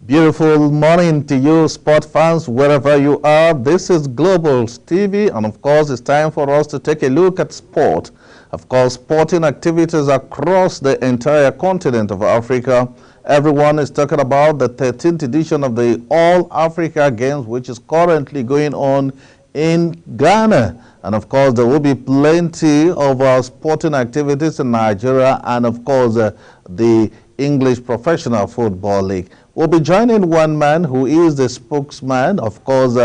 Beautiful morning to you, sport fans, wherever you are. This is Global TV, and of course, it's time for us to take a look at sport. Of course, sporting activities across the entire continent of Africa. Everyone is talking about the 13th edition of the All Africa Games, which is currently going on in Ghana. And of course, there will be plenty of sporting activities in Nigeria and of course, the English Professional Football League. We'll be joining one man who is the spokesman, of course,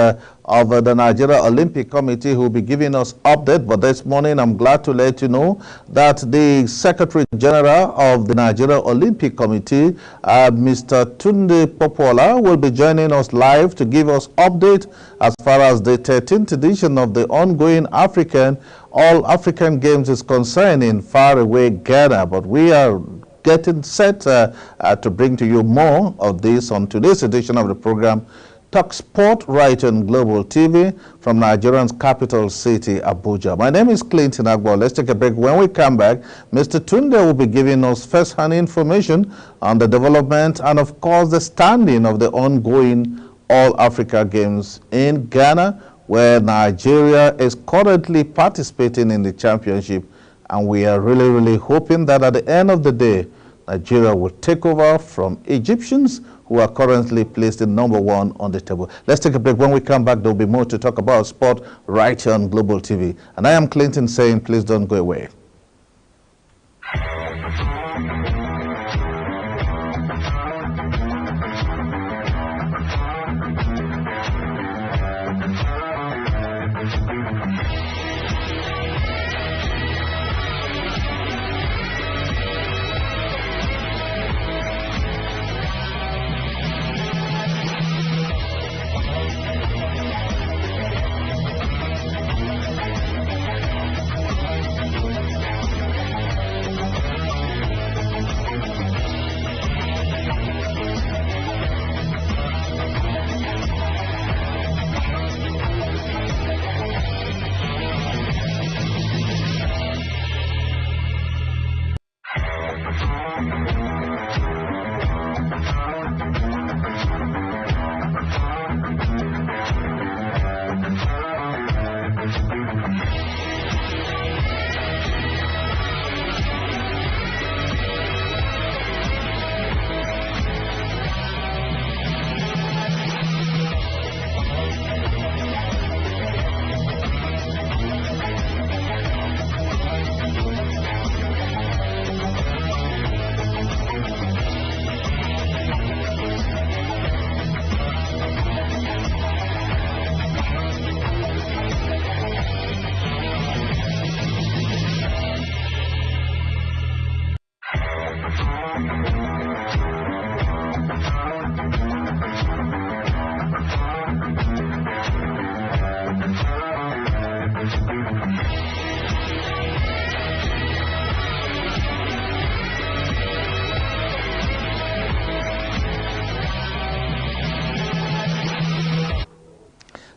of the Nigeria Olympic Committee, who will be giving us update. But this morning, I'm glad to let you know that the Secretary General of the Nigeria Olympic Committee, Mr. Tunde Popola, will be joining us live to give us update as far as the 13th edition of the ongoing All African Games is concerned in faraway Ghana. But we are getting set to bring to you more of this on today's edition of the program Talk Sport right on Global TV from Nigeria's capital city, Abuja. My name is Clinton Agbo. Let's take a break. When we come back, Mr. Tunde will be giving us first-hand information on the development and, of course, the standing of the ongoing All Africa Games in Ghana, where Nigeria is currently participating in the championship. And we are really hoping that at the end of the day, Nigeria will take over from Egyptians, who are currently placed in #1 on the table. Let's take a break. When we come back, there will be more to talk about sport right here on Global TV. And I am Clinton saying, please don't go away.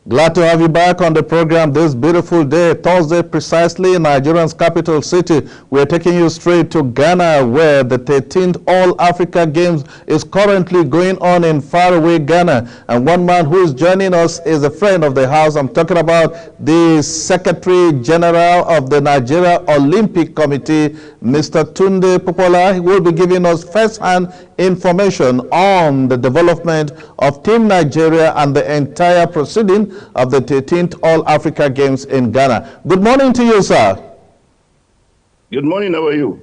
Glad to have you back on the program this beautiful day, Thursday, precisely in Nigeria's capital city. We're taking you straight to Ghana, where the 13th All Africa Games is currently going on in faraway Ghana. And one man who is joining us is a friend of the house. I'm talking about the Secretary General of the Nigeria Olympic Committee, Mr. Tunde Popola. He will be giving us first-hand information on the development of Team Nigeria and the entire proceeding of the 13th All Africa Games in Ghana. Good morning to you, sir. Good morning. How are you?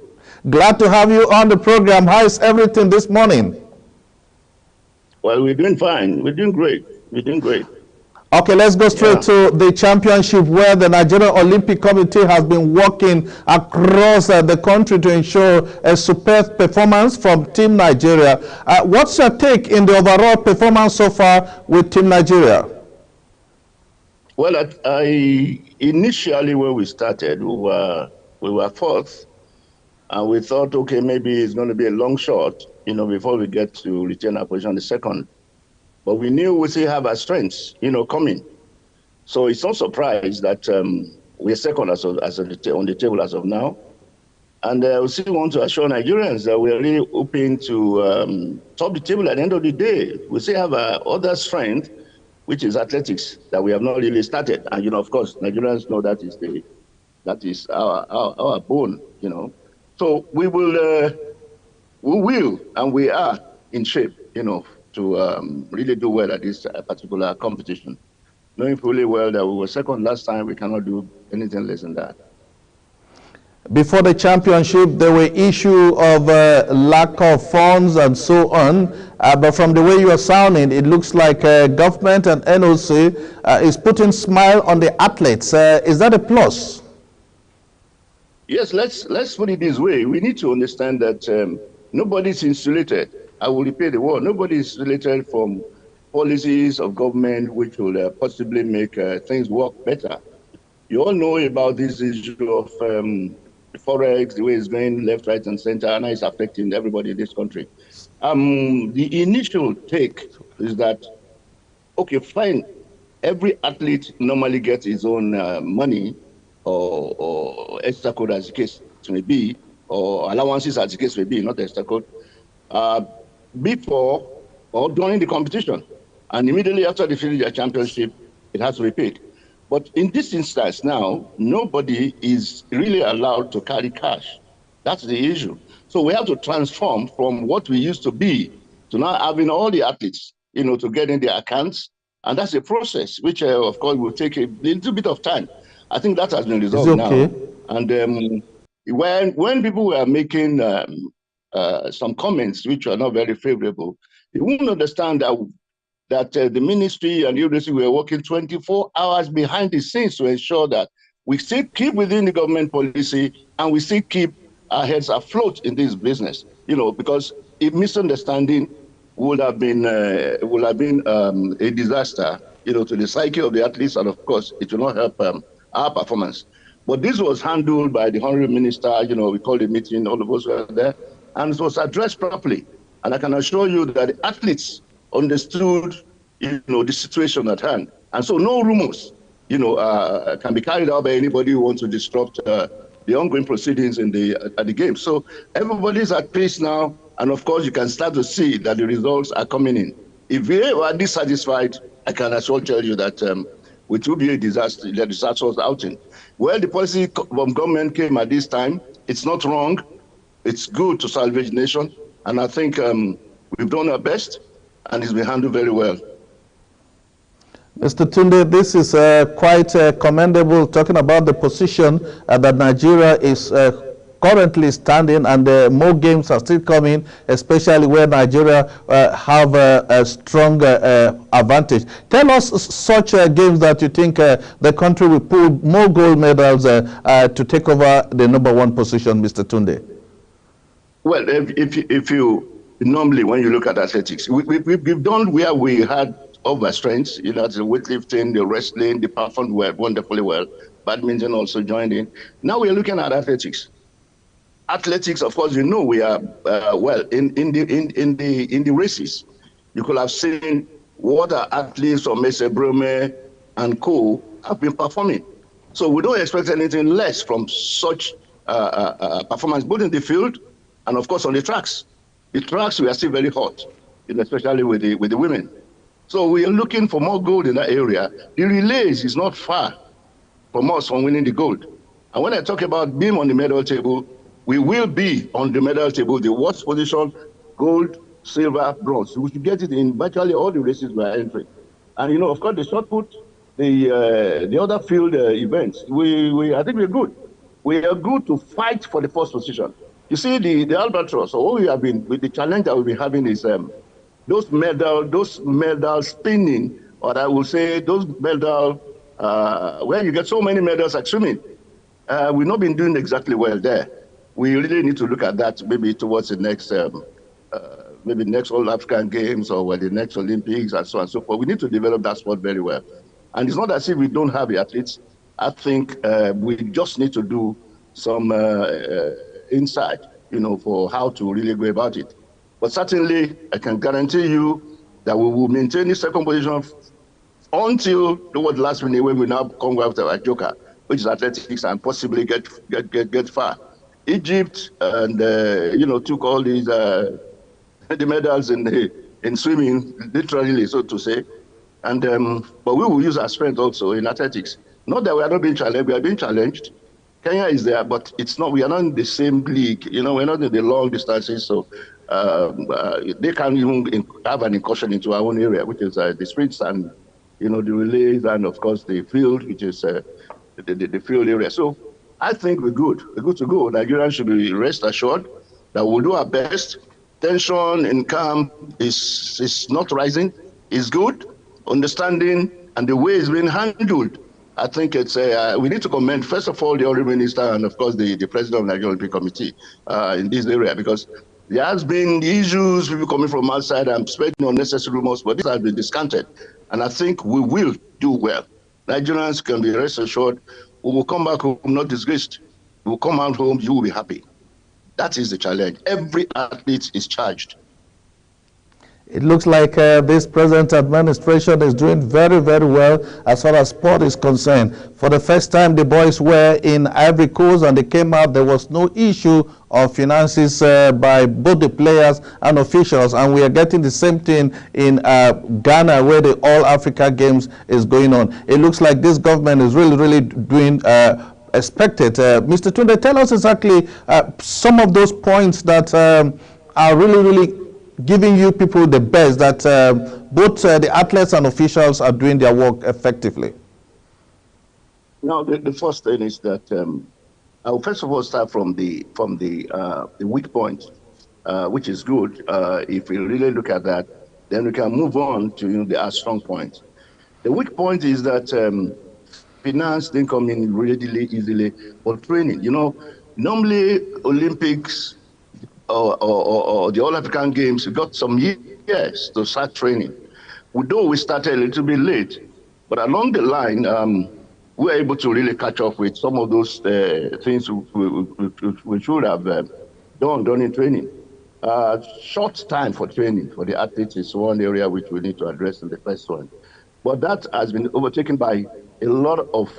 Glad to have you on the program. How is everything this morning? Well, we're doing fine. We're doing great. We're doing great. Okay, let's go straight to the championship, where the Nigeria Olympic Committee has been working across the country to ensure a superb performance from Team Nigeria. What's your take in the overall performance so far with Team Nigeria? Well, initially when we started, we were fourth, and we thought, okay, maybe it's going to be a long shot, before we get to retain our position on the second. But we knew we still have our strengths, coming. So it's no surprise that we're second on the table as of now. And we still want to assure Nigerians that we are really hoping to top the table at the end of the day. We still have other strength, which is athletics, that we have not really started. And, of course, Nigerians know that is our bone, So we will, and we are in shape, to really do well at this particular competition. Knowing fully well that we were second last time, we cannot do anything less than that. Before the championship, there were issues of lack of funds and so on. But from the way you are sounding, it looks like government and NOC is putting smile on the athletes. Is that a plus? Yes, let's put it this way. We need to understand that nobody's insulated. I will repeat the word. Nobody is insulated from policies of government which will possibly make things work better. You all know about this issue of Forex, the way it's going left, right, and center, and it's affecting everybody in this country. The initial take is that, okay, fine, every athlete normally gets his own money or extra code as the case may be, or allowances as the case may be, not extra code, before or during the competition. And immediately after they finish their championship, it has to be paid. But in this instance now, nobody is really allowed to carry cash. That's the issue. So we have to transform from what we used to be to now having all the athletes, to get in their accounts. And that's a process, which of course will take a little bit of time. I think that has been resolved now. And when people were making some comments which are not very favorable, you won't understand that the ministry and the university were working 24 hours behind the scenes to ensure that we still keep within the government policy and we still keep our heads afloat in this business. Because a misunderstanding would have been a disaster, to the psyche of the athletes, and of course, it will not help our performance. But this was handled by the Honorable Minister. We called a meeting, all of us were there, and it was addressed properly. And I can assure you that the athletes understood, the situation at hand. And so no rumors, can be carried out by anybody who wants to disrupt the ongoing proceedings at the game. So everybody's at peace now. And of course, you can start to see that the results are coming in. If we are dissatisfied, I can as well tell you that it will be a disaster, the disastrous outing. Well, the policy from government came at this time. It's not wrong. It's good to salvage the nation. And I think we've done our best, and it's been handled very well. Mr. Tunde, this is quite commendable, talking about the position that Nigeria is currently standing, and more games are still coming, especially where Nigeria have a strong advantage. Tell us such games that you think the country will pull more gold medals to take over the #1 position, Mr. Tunde. Well, if you normally, when you look at athletics, we've done where we had over strengths, the weightlifting, the wrestling, the performed wonderfully well. Badminton also joined in. Now we're looking at athletics. Athletics, of course, we are in the races. You could have seen what our athletes from Mese Brome and co have been performing. So we don't expect anything less from such performance, both in the field and of course on the tracks. The tracks, we are still very hot, especially with the women. So we are looking for more gold in that area. The relays is not far from us from winning the gold. And when I talk about being on the medal table, we will be on the medal table, the worst position, gold, silver, bronze. We should get it in virtually all the races we are entering. And of course, the shot put, the other field events, I think we're good. We are good to fight for the first position. You see, the albatross, so what we have been, with the challenge that we've been having is those medal spinning, or I will say those medal, where you get so many medals like swimming. We've not been doing exactly well there. We really need to look at that maybe towards the next, maybe next All African Games or the next Olympics and so on and so forth. We need to develop that sport very well. And it's not as if we don't have the athletes. I think we just need to do some insight, for how to really go about it. But certainly, I can guarantee you that we will maintain the second position until towards the last minute when we now come after our joker, which is athletics, and possibly get far. Egypt and took all these the medals in swimming, literally, so to say. And but we will use our strength also in athletics. Not that we are not being challenged; we are being challenged. Kenya is there, but it's not. We are not in the same league. We're not in the long distances, so they can't even have an incursion into our own area, which is the sprints and the relays, and of course the field, which is the field area. So I think we're good. We're good to go. Nigerians should be rest assured that we'll do our best. Tension in camp is not rising. It's good. Understanding and the way it's been handled. I think it's we need to commend, first of all, the Honorable Minister and, of course, the President of the Nigerian Olympic Committee in this area, because there has been issues, people coming from outside and spreading unnecessary rumors, but this has been discounted. And I think we will do well. Nigerians can be rest assured we will come back home not disgraced. We will come out home, you will be happy. That is the challenge. Every athlete is charged. It looks like this present administration is doing very, very well as far as sport is concerned. For the first time, the boys were in Ivory Coast and they came out. There was no issue of finances by both the players and officials. And we are getting the same thing in Ghana, where the All Africa Games is going on. It looks like this government is really, really doing expected. Mr. Tunde, tell us exactly some of those points that are really, really giving you people the best, that both the athletes and officials are doing their work effectively. Now, the first thing is that I'll first of all start from the weak point, which is good. If we really look at that, then we can move on to our strong point. The weak point is that finance didn't come in readily, easily, or training. Normally Olympics or the All African Games, we got some years to start training. Though we started a little bit late, but along the line, we were able to really catch up with some of those things we should have done in training. Short time for training for the athletes is one area which we need to address in the first one. But that has been overtaken by a lot of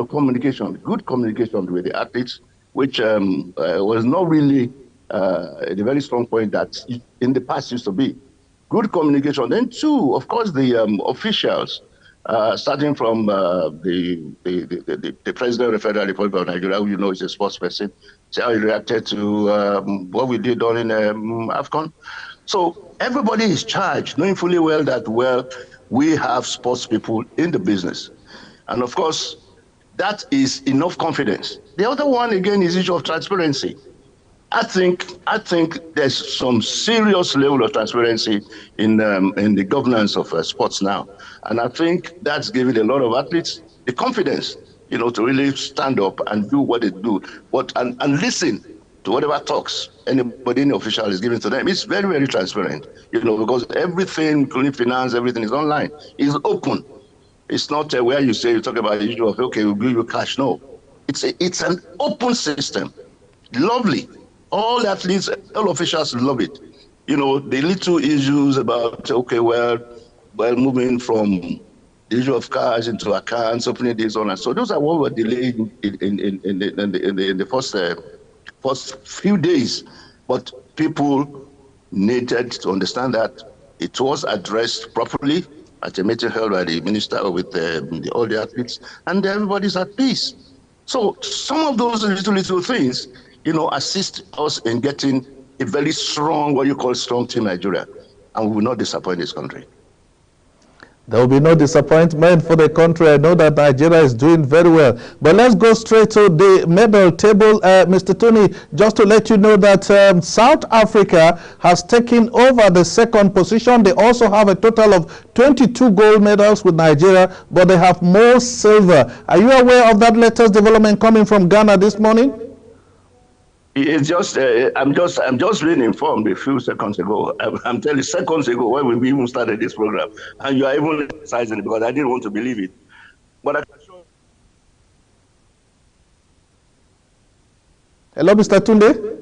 communication, good communication with the athletes, which was not really a very strong point that in the past used to be. Good communication. Then two, of course, the officials, starting from the President of the Federal Republic of Nigeria, who is a sports person, see how he reacted to what we did on in AFCON. So everybody is charged, knowing fully well that, we have sports people in the business. And of course, that is enough confidence. The other one, again, is the issue of transparency. I think there's some serious level of transparency in the governance of sports now, and I think that's giving a lot of athletes the confidence, to really stand up and do what they do, and listen to whatever talks anybody in the official is giving to them. It's very, very transparent, because everything, including finance, everything is online, is open. It's not where you talk about the issue of okay, we'll give you cash. No, it's an open system, lovely. All athletes, all officials love it. The little issues about, moving from the issue of cash into accounts, opening this on, and so those are what were delayed in the first few days. But people needed to understand that it was addressed properly at a meeting held by the minister with all the athletes, and everybody's at peace. So some of those little things, assist us in getting a very strong, what you call strong team Nigeria, and we will not disappoint this country. There will be no disappointment for the country. I know that Nigeria is doing very well. But let's go straight to the medal table. Mr. Tony, just to let you know that South Africa has taken over the second position. They also have a total of 22 gold medals with Nigeria, but they have more silver. Are you aware of that latest development coming from Ghana this morning? It's just, I'm just being informed a few seconds ago. I'm telling you, seconds ago when we even started this program, and you are even emphasizing it because I didn't want to believe it. But I can show you. Hello, Mr. Tunde.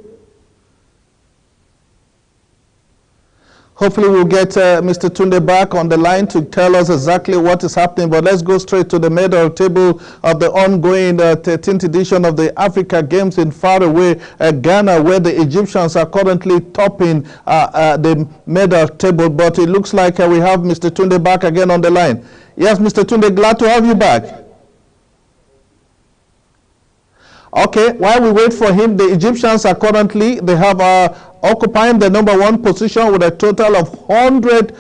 Hopefully we'll get Mr. Tunde back on the line to tell us exactly what is happening. But let's go straight to the medal table of the ongoing 13th edition of the Africa Games in faraway Ghana, where the Egyptians are currently topping the medal table. But it looks like we have Mr. Tunde back again on the line. Yes, Mr. Tunde, glad to have you back. Okay, while we wait for him, the Egyptians are currently, they have occupying the #1 position with a total of 100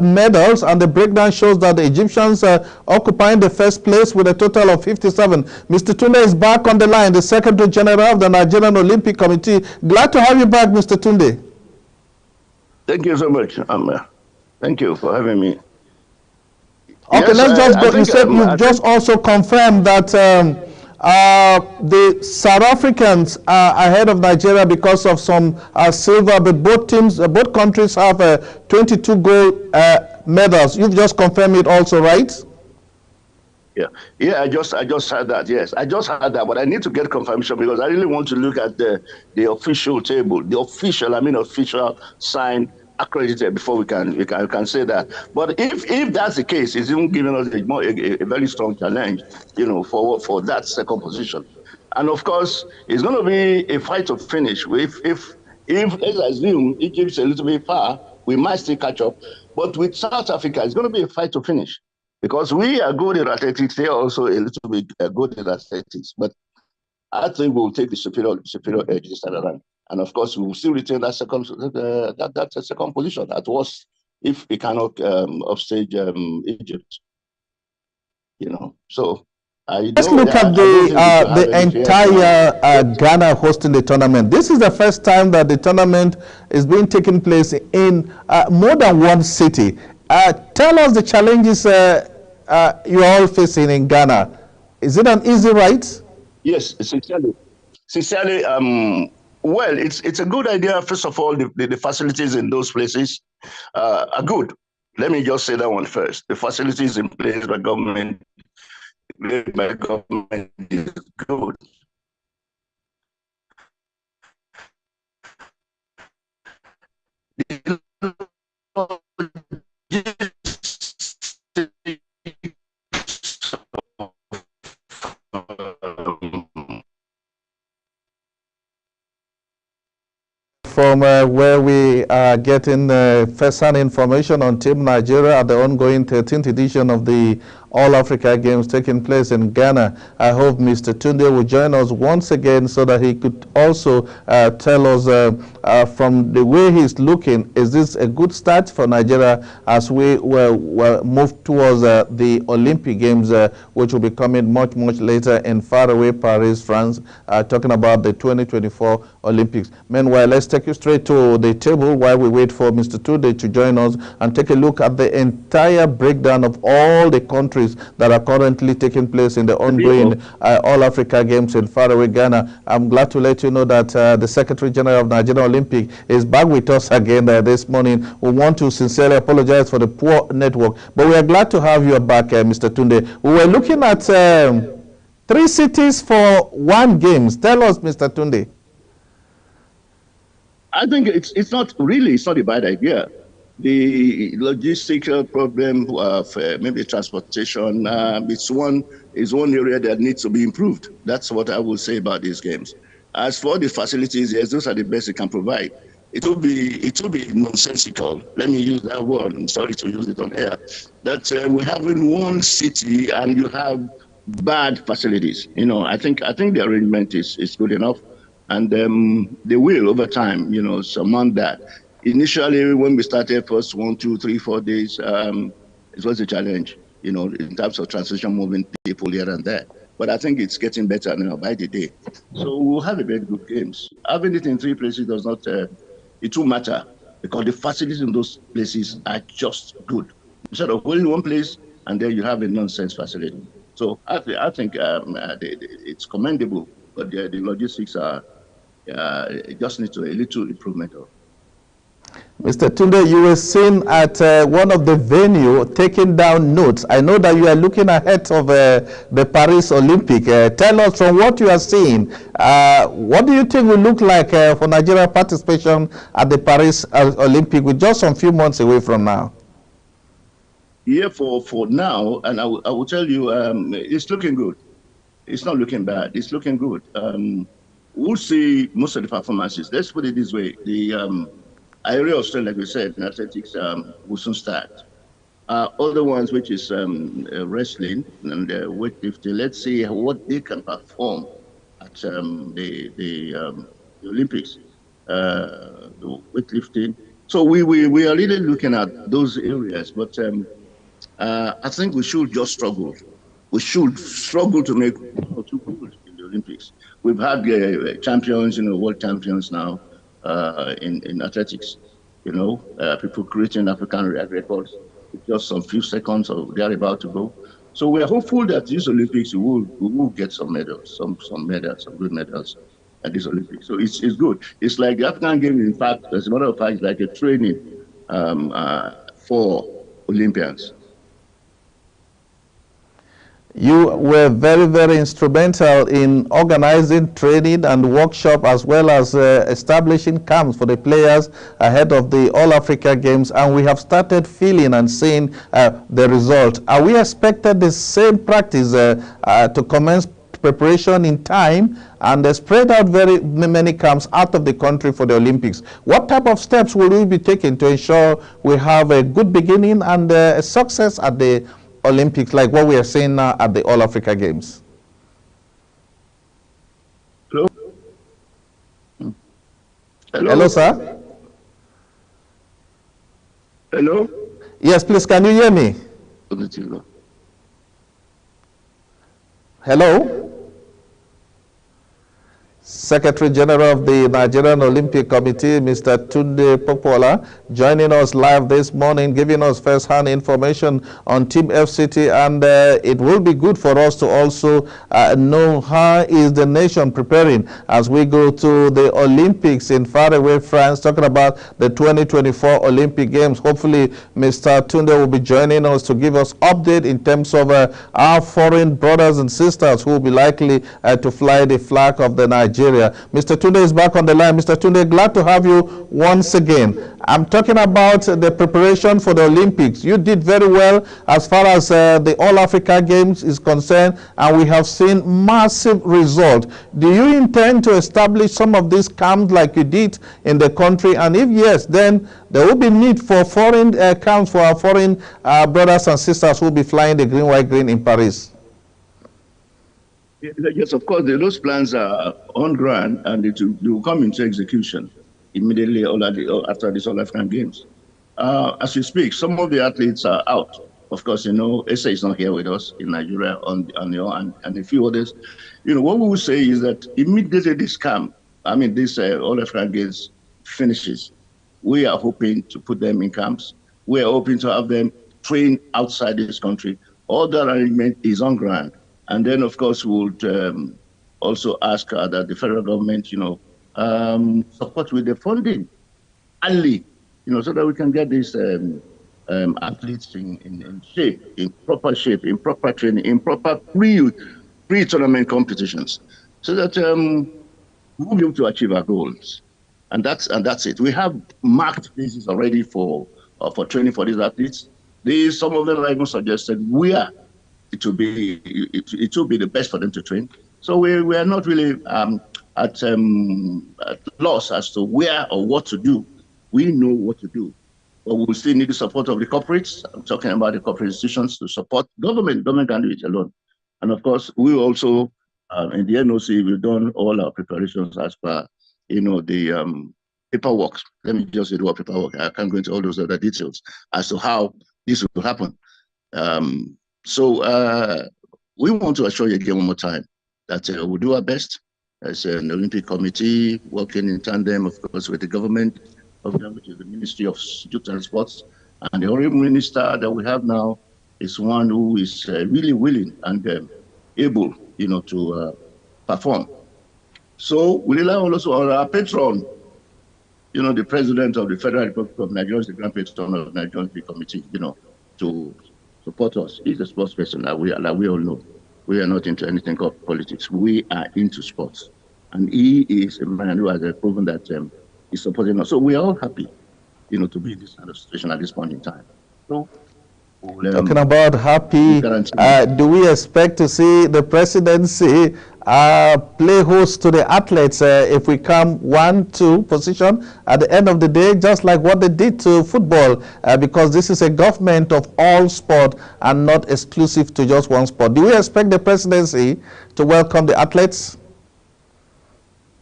medals, and the breakdown shows that the Egyptians are occupying the first place with a total of 57. Mr. Tunde is back on the line, the Secretary General of the Nigerian Olympic Committee. Glad to have you back, Mr. Tunde. Thank you so much. Thank you for having me. Okay, yes, let's just go. You said you've just also confirmed that the South Africans are ahead of Nigeria because of some silver, but both teams, both countries have 22 gold medals. You've just confirmed it also, right? Yeah. I just had that. Yes, I just had that, but I need to get confirmation because I really want to look at the official table, the official signed, accredited before we can say that. But if that's the case, it's even giving us a very strong challenge, for that second position. And of course, it's going to be a fight to finish. If let's assume Egypt's a little bit far, we might still catch up. But with South Africa, it's going to be a fight to finish because we are good in athletics. They are also a little bit good in athletics. But I think we'll take the superior edge this time around. And of course, we will still retain that second second position. At worst, if we cannot upstage Egypt, So let's look at the entire Ghana hosting the tournament. This is the first time that the tournament is being taken place in more than one city. Tell us the challenges you're all facing in Ghana. Is it an easy ride? Yes, sincerely. Well, it's a good idea. First of all, the facilities in those places are good. Let me just say that one first. The facilities in place by government is good. From where we are getting first-hand information on Team Nigeria at the ongoing 13th edition of the All-Africa Games taking place in Ghana. I hope Mr. Tunde will join us once again so that he could also tell us from the way he's looking, is this a good start for Nigeria as we move towards the Olympic Games, which will be coming much later in faraway Paris, France, talking about the 2024 Olympics. Meanwhile, let's take you straight to the table while we wait for Mr. Tunde to join us and take a look at the entire breakdown of all the countries that are currently taking place in the ongoing All-Africa Games in faraway Ghana. I'm glad to let you know that the Secretary General of Nigeria Olympic is back with us again this morning. We want to sincerely apologize for the poor network, but we are glad to have you back, Mr. Tunde. We were looking at 3 cities for 1 games. Tell us, Mr. Tunde. I think it's not a bad idea. The logistical problem of maybe transportation is one area that needs to be improved. That's what I will say about these games. As for the facilities, yes, those are the best it can provide. It will be nonsensical. Let me use that word. I'm sorry to use it on air. That we have in one city and you have bad facilities. I think the arrangement is good enough, and they will over time, surmount that. Initially, when we started first 1, 2, 3, 4 days, it was a challenge, in terms of transition, moving people here and there. But I think it's getting better now by the day. So we'll have a very good games. Having it in 3 places does not, it won't matter because the facilities in those places are just good. Instead of going in one place and then you have a nonsense facility. So I think it's commendable, but the logistics are just need to a little improvement of. Mr. Tunde, you were seen at one of the venue taking down notes. I know that you are looking ahead of the Paris Olympic. Tell us from what you are seeing, what do you think will look like for Nigeria participation at the Paris Olympic with just some few months away from now? Yeah, for now, and I will tell you, it's looking good. It's not looking bad. It's looking good. We'll see most of the performances. Let's put it this way. The area of strength, like we said, in athletics will soon start. Other ones, which is wrestling and weightlifting, let's see what they can perform at the Olympics, the weightlifting. So we are really looking at those areas, but I think we should just struggle. We should struggle to make 1 or 2 gold in the Olympics. We've had champions, world champions now in athletics. People creating African records with just some few seconds or they are about to go. So we're hopeful that these Olympics we will get some medals, some medals, some good medals at this Olympics. So it's good. It's like the African Games, in fact, as a matter of fact, it's like a training for Olympians. You were very, very instrumental in organizing training and workshop, as well as establishing camps for the players ahead of the All-Africa Games, and we have started feeling and seeing the result. Are we expected the same practice to commence preparation in time and spread out very many camps out of the country for the Olympics? What type of steps will we be taking to ensure we have a good beginning and a success at the Olympics, like what we are seeing now at the All-Africa Games? Hello? Hello, sir? Hello? Yes, please, can you hear me? Hello? Secretary General of the Nigerian Olympic Committee, Mr. Tunde Popola, joining us live this morning, giving us first-hand information on Team FCT, and it will be good for us to also know how is the nation preparing as we go to the Olympics in faraway France, talking about the 2024 Olympic Games. Hopefully, Mr. Tunde will be joining us to give us update in terms of our foreign brothers and sisters who will be likely to fly the flag of the Nigeria. Mr. Tunde is back on the line. Mr. Tunde, glad to have you once again. I'm talking about the preparation for the Olympics. You did very well as far as the All-Africa Games is concerned, and we have seen massive results. Do you intend to establish some of these camps like you did in the country? And if yes, then there will be need for foreign camps for our foreign brothers and sisters who will be flying the green, white, green in Paris. Yes, of course, those plans are on ground and they will come into execution immediately after these All-African Games. As we speak, some of the athletes are out. Of course, Esa is not here with us in Nigeria and a few others. What we will say is that immediately this All-African Games finishes, we are hoping to put them in camps. We are hoping to have them train outside this country. All that arrangement is on ground. And then, of course, we would also ask that the federal government, support with the funding early, so that we can get these athletes in shape, in proper training, in proper pre-tournament competitions, so that we'll be able to achieve our goals. And that's it. We have marked places already for training for these athletes. Some of them are even suggested where it will be the best for them to train. So we are not really at loss as to where or what to do. We know what to do, but we will still need the support of the corporates. I'm talking about the corporate institutions to support government. Government can't do it alone. And of course, we also in the NOC we've done all our preparations as per the paperwork. Let me just say the word paperwork. I can't go into all those other details as to how this will happen. So we want to assure you again one more time that we'll do our best as an Olympic Committee, working in tandem, of course, with the government, which is the Ministry of Youth and Sports. And the Honorable Minister that we have now is one who is really willing and able, to perform. So we rely also on our patron, the president of the Federal Republic of Nigeria is the grand patron of the Nigerian Olympic Committee, to support us. He's a sports person, like we all know. We are not into anything called politics. We are into sports. And he is a man who has proven that he's supporting us. So we are all happy, to be in this kind of situation at this point in time. So, talking about happy, do we expect to see the presidency play host to the athletes if we come 1-2 position at the end of the day, just like what they did to football, because this is a government of all sport and not exclusive to just one sport? Do we expect the presidency to welcome the athletes?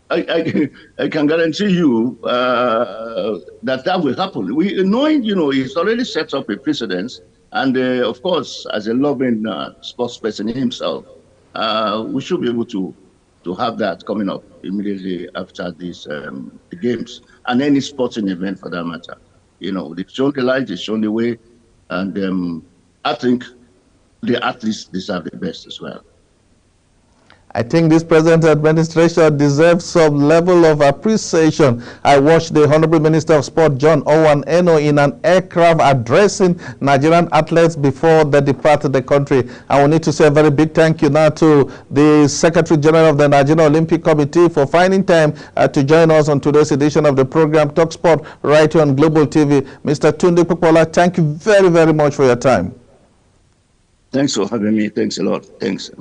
I can guarantee you that will happen. Knowing, he's already set up a precedence, and of course, as a loving sports person himself, we should be able to have that coming up immediately after these the games and any sporting event for that matter. They've shown the light, they've shown the way, and I think the athletes deserve the best as well. I think this present administration deserves some level of appreciation. I watched the Honorable Minister of Sport, John Owen Eno, in an aircraft addressing Nigerian athletes before they departed the country. I will need to say a very big thank you now to the Secretary General of the Nigerian Olympic Committee for finding time to join us on today's edition of the program Talk Sport right here on Global TV. Mr. Tunde Popola, thank you very, very much for your time. Thanks for having me. Thanks a lot. Thanks.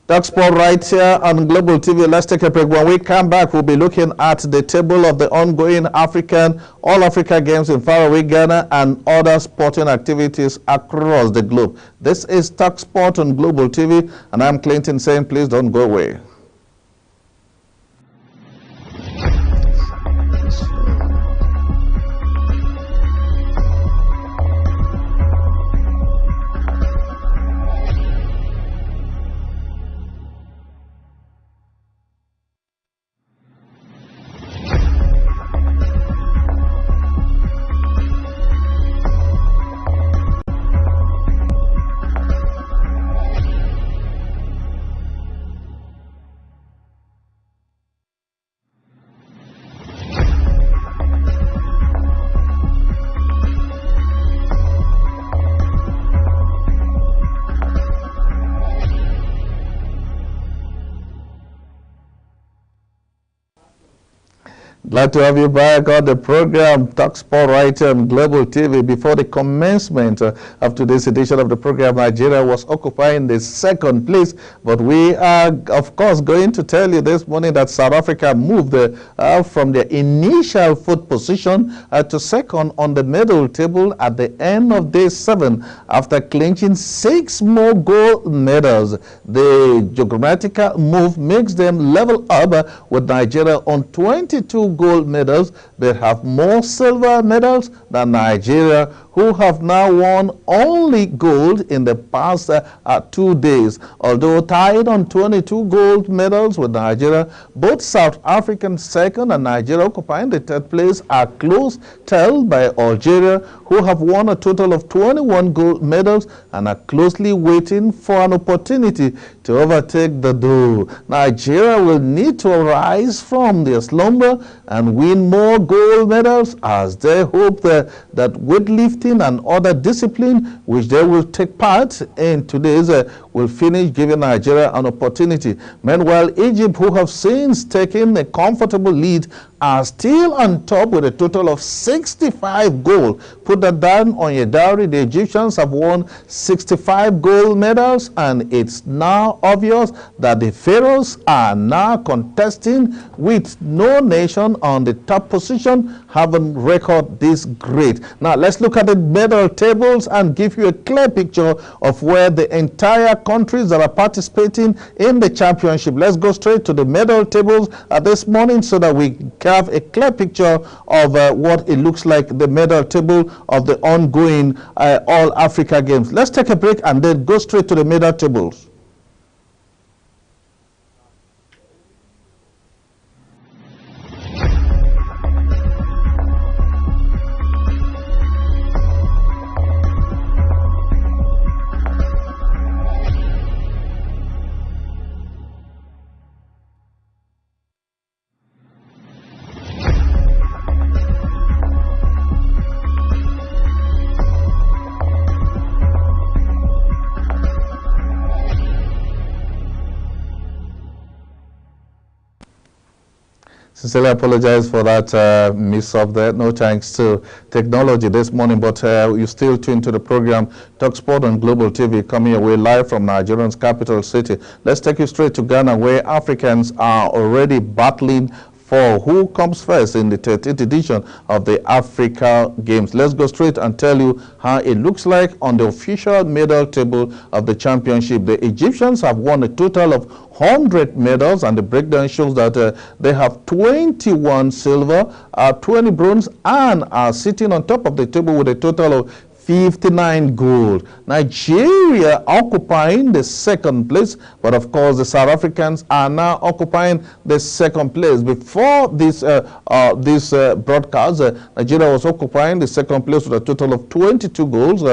Talk Sport right here on Global TV. Let's take a break. When we come back, we'll be looking at the table of the ongoing All Africa Games in faraway Ghana and other sporting activities across the globe. This is Talk Sport on Global TV, and I'm Clinton saying please don't go away. Glad to have you back on the program Talk Sport right here on Global TV. Before the commencement of today's edition of the program, Nigeria was occupying the second place. But we are, of course, going to tell you this morning that South Africa moved from their initial fourth position to second on the medal table at the end of day 7 after clinching 6 more gold medals. The geographical move makes them level up with Nigeria on 22 gold medals. They have more silver medals than Nigeria, who have now won only gold in the past 2 days. Although tied on 22 gold medals with Nigeria, both South African second and Nigeria occupying the third place are close held by Algeria, who have won a total of 21 gold medals and are closely waiting for an opportunity to overtake the duo. Nigeria will need to rise from their slumber and win more gold medals as they hope that weightlifting and other discipline which they will take part in today's will finish giving Nigeria an opportunity. Meanwhile, Egypt, who have since taken a comfortable lead, are still on top with a total of 65 gold. Put that down on your diary. The Egyptians have won 65 gold medals, and it's now obvious that the Pharaohs are now contesting with no nation on the top position having record this great. Now let's look at the medal tables and give you a clear picture of where the entire countries that are participating in the championship. Let's go straight to the medal tables this morning so that we have a clear picture of what it looks like, the medal table of the ongoing All Africa Games. Let's take a break and then go straight to the medal tables. Sincerely apologize for that miss up there. No thanks to technology this morning, but you still tuned to the program Talk Sport on Global TV, coming your way live from Nigeria's capital city. Let's take you straight to Ghana, where Africans are already battling for who comes first in the 13th edition of the Africa Games. Let's go straight and tell you how it looks like on the official medal table of the championship. The Egyptians have won a total of 100 medals, and the breakdown shows that they have 21 silver, 20 bronze, and are sitting on top of the table with a total of 59 gold. Nigeria occupying the second place, but of course the South Africans are now occupying the second place. Before this broadcast, Nigeria was occupying the second place with a total of 22 golds,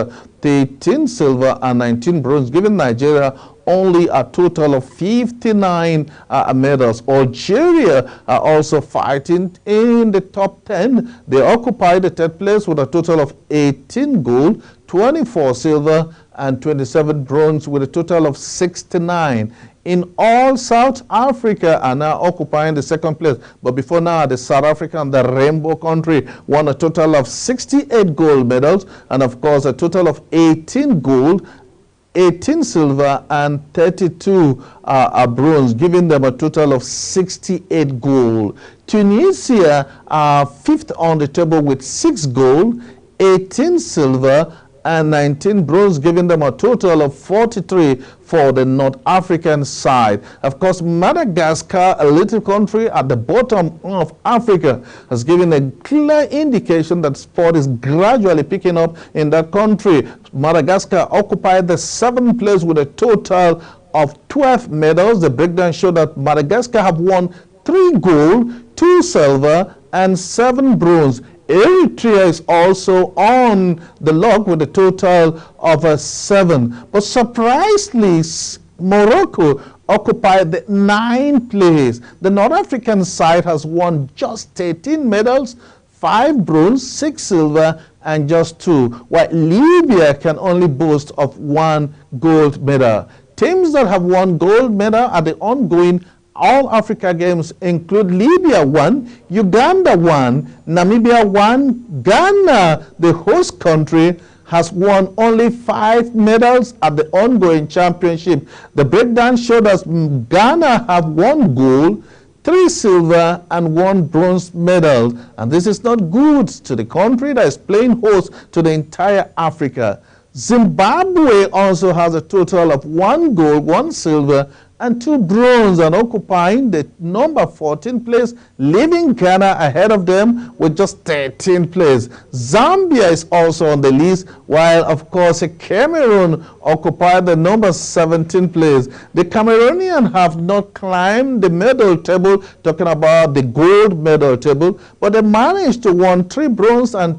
13 silver and 19 bronze, giving Nigeria only a total of 59 medals. Algeria are also fighting in the top 10. They occupy the third place with a total of 18 gold, 24 silver, and 27 bronze, with a total of 69. In all, South Africa are now occupying the second place. But before now, the South African, the rainbow country, won a total of 68 gold medals, and of course a total of 18 gold, 18 silver, and 32 bronze, giving them a total of 68 gold. Tunisia are fifth on the table with 6 gold, 18 silver, and 19 bronze, giving them a total of 43 for the North African side. Of course, Madagascar, a little country at the bottom of Africa, has given a clear indication that sport is gradually picking up in that country. Madagascar occupied the 7th place with a total of 12 medals. The breakdown showed that Madagascar have won 3 gold, 2 silver, and 7 bronze. Eritrea is also on the log with a total of 7. But surprisingly, Morocco occupied the 9th place. The North African side has won just 13 medals, 5 bronze, 6 silver, and just 2, while Libya can only boast of 1 gold medal. Teams that have won gold medal at the ongoing All Africa Games include Libya 1, Uganda 1, Namibia 1, Ghana, the host country, has won only 5 medals at the ongoing championship. The breakdown showed us Ghana have 1 gold, 3 silver, and 1 bronze medal. And this is not good to the country that is playing host to the entire Africa. Zimbabwe also has a total of 1 gold, 1 silver, and 2 bronze, and occupying the number 14th place, leaving Ghana ahead of them with just 13th place. Zambia is also on the list, while of course Cameroon occupied the number 17th place. The Cameroonians have not climbed the medal table, talking about the gold medal table, but they managed to win 3 bronze and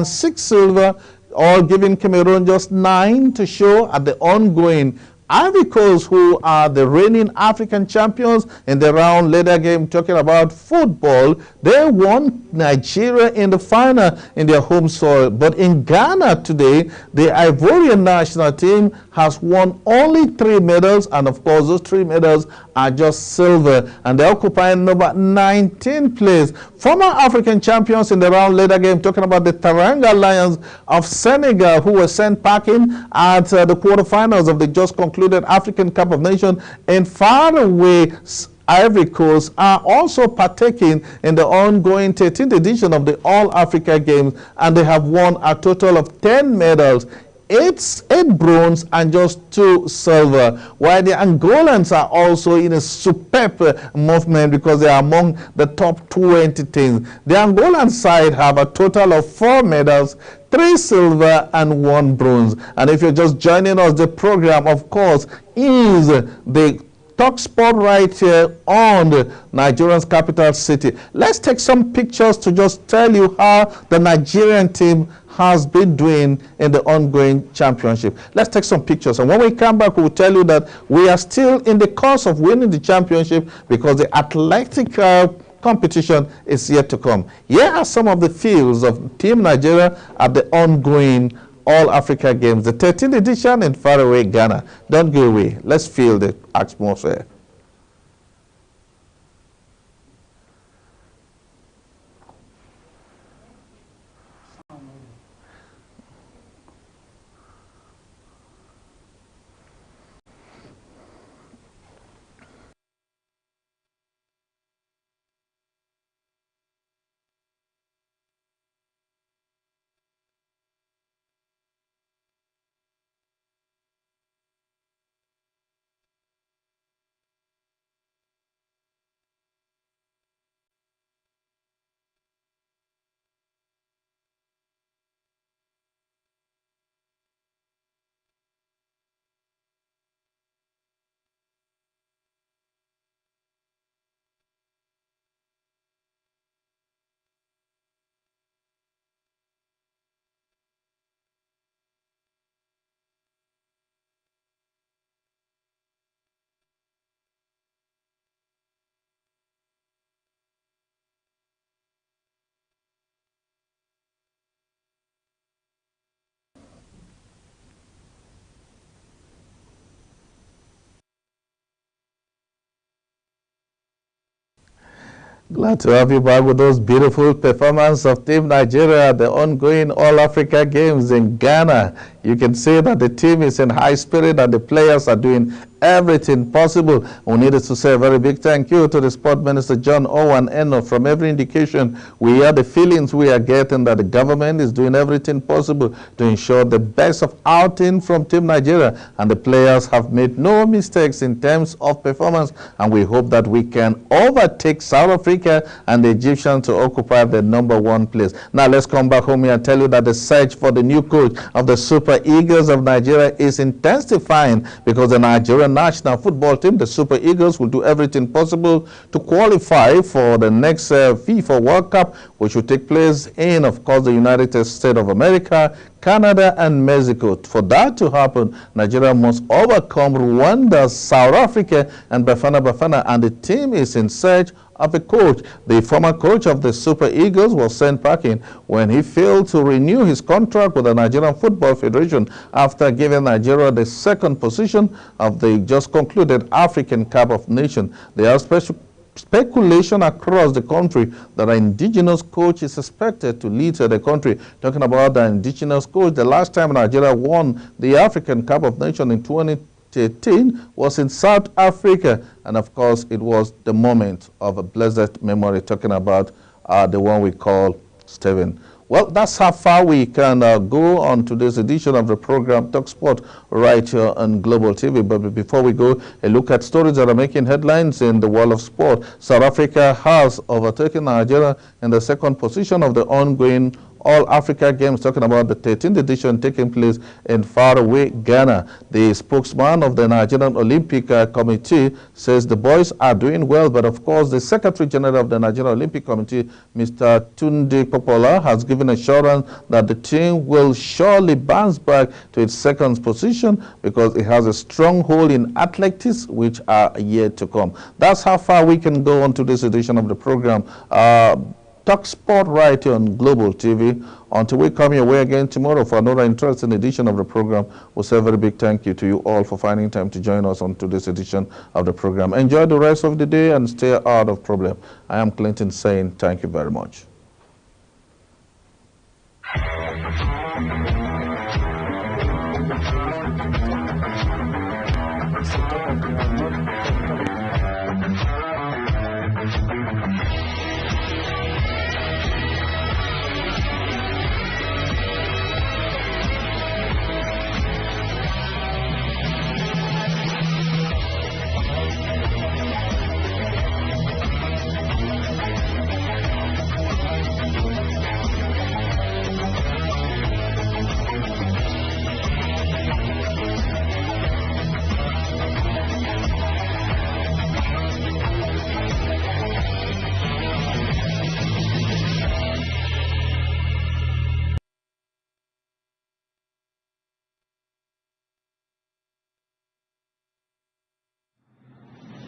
6 silver, all giving Cameroon just 9 to show at the ongoing Ivory Coast, who are the reigning African champions in the round leader game, talking about football. They won Nigeria in the final in their home soil. But in Ghana today, the Ivorian national team has won only 3 medals, and of course those 3 medals are just silver, and they occupy number 19th place. Former African champions in the round leader game, talking about the Teranga Lions of Senegal, who were sent packing at the quarterfinals of the just concluded African Cup of Nations in faraway Ivory Coast, are also partaking in the ongoing 13th edition of the All Africa Games, and they have won a total of 10 medals. 8 bronze and just 2 silver, while the Angolans are also in a superb movement because they are among the top 20 teams. The Angolan side have a total of 4 medals, 3 silver and 1 bronze. And if you're just joining us, the program, of course, is the Talk Sport right here on the Nigerian's capital city. Let's take some pictures to just tell you how the Nigerian team has been doing in the ongoing championship. Let's take some pictures, and when we come back, we'll tell you that we are still in the course of winning the championship because the athletic competition is yet to come. Here are some of the fields of Team Nigeria at the ongoing All Africa Games, the 13th edition in faraway Ghana. Don't go away. Let's feel the atmosphere. Glad to have you back with those beautiful performances of Team Nigeria at the ongoing All-Africa Games in Ghana. You can see that the team is in high spirit and the players are doing everything possible. We needed to say a very big thank you to the Sport Minister John Owen Eno. From every indication, we are the feelings we are getting that the government is doing everything possible to ensure the best of outing from Team Nigeria, and the players have made no mistakes in terms of performance, and we hope that we can overtake South Africa and the Egyptians to occupy the #1 place. Now let's come back home here and tell you that the search for the new coach of the Super Eagles of Nigeria is intensifying, because the Nigerian national football team, the Super Eagles, will do everything possible to qualify for the next FIFA World Cup, which will take place in, of course, the United States of America, Canada, and Mexico. For that to happen, Nigeria must overcome Rwanda, South Africa, and Bafana Bafana, and the team is in search of a coach. The former coach of the Super Eagles was sent packing when he failed to renew his contract with the Nigerian Football Federation after giving Nigeria the second position of the just concluded African Cup of Nations. There are speculation across the country that an indigenous coach is expected to lead the country. Talking about the indigenous coach, the last time Nigeria won the African Cup of Nations in 2018 was in South Africa, and of course it was the moment of a blessed memory, talking about the one we call Stephen. Well, that's how far we can go on today's edition of the program Talk Sport right here on Global TV. But before we go, a look at stories that are making headlines in the world of sport. South Africa has overtaken Nigeria in the second position of the ongoing All-Africa Games, talking about the 13th edition taking place in faraway Ghana. The spokesman of the Nigerian Olympic Committee says the boys are doing well, but of course the Secretary General of the Nigerian Olympic Committee, Mr. Tunde Popola, has given assurance that the team will surely bounce back to its second position because it has a strong hold in athletics, which are yet to come. That's how far we can go on to this edition of the program. Talk Sport right here on Global TV. Until we come your way again tomorrow for another interesting edition of the program, we'll say a very big thank you to you all for finding time to join us on today's edition of the program. Enjoy the rest of the day and stay out of problem. I am Clinton saying thank you very much.